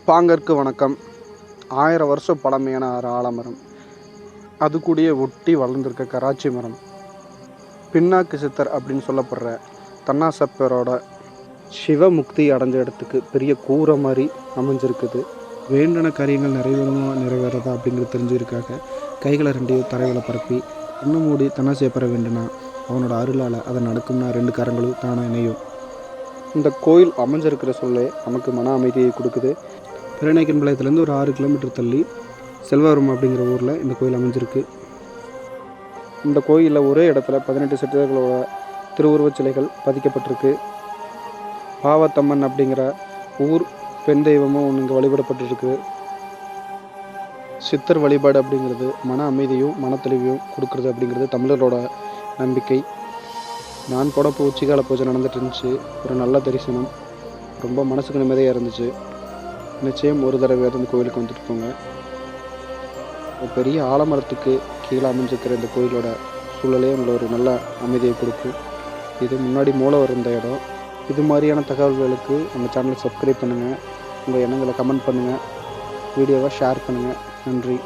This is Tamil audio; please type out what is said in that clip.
பாங்கற்கு வணக்கம். 1000 வருஷம் பழமையான ஒரு ஆலமரம், அது கூடயே ஒட்டி வளர்ந்துருக்க கராச்சி மரம், பின்னாக்கு சித்தர் அப்படின்னு சொல்லப்படுற தன்னாசப்பரோட சிவமுக்தி அடைஞ்ச இடத்துக்கு பெரிய கூரை மாதிரி அமைஞ்சிருக்குது. வேண்டின காரியங்கள் நிறைவேறதா அப்படிங்கிறது தெரிஞ்சுருக்காக கைகளை ரெண்டையும் தரையில் பரப்பி கண்ணு மூடி தன்னாசியை பெற வேண்டுனா அவனோட அருளால் அதை நடக்கும்னா 2 கரங்களும் தானாக இணையும். இந்த கோயில் அமைஞ்சிருக்கிற சொல்லே நமக்கு மன அமைதியை கொடுக்குது. பெருநாயக்கன்பாளையத்துலேருந்து ஒரு 6 கிலோமீட்டர் தள்ளி செல்வவரம் அப்படிங்கிற ஊரில் இந்த கோயில் அமைஞ்சிருக்கு. இந்த கோயிலில் ஒரே இடத்துல 18 சித்தர்களோட திருவுருவச் சிலைகள் பதிக்கப்பட்டிருக்கு. பாவத்தம்மன் அப்படிங்கிற ஊர் பெண் தெய்வமும் இங்கே வழிபடப்பட்டிருக்கு. சித்தர் வழிபாடு அப்படிங்கிறது மன அமைதியும் மனத்தெளிவையும் கொடுக்குறது அப்படிங்கிறது தமிழரோட நம்பிக்கை. நான் போனப்போ உச்சிகால பூஜை நடந்துட்டு இருந்துச்சு. ஒரு நல்ல தரிசனம், ரொம்ப மனசுக்கு நிம்மதியாக இருந்துச்சு. நிச்சயம் ஒரு தடவையாவது இந்த கோயிலுக்கு வந்துட்டு போங்க. ஒரு பெரிய ஆலமரத்துக்கு கீழே அமைஞ்சிருக்கிற இந்த கோயிலோட சூழலே உங்களை ஒரு நல்ல அமைதியை கொடுக்கும். இது முன்னாடி மூலவர் இருந்த இடம். இது மாதிரியான தகவல்களுக்கு நம்ம சேனலை சப்ஸ்கிரைப் பண்ணுங்கள். உங்கள் எண்ணங்களை கமெண்ட் பண்ணுங்கள். வீடியோவை ஷேர் பண்ணுங்கள். நன்றி.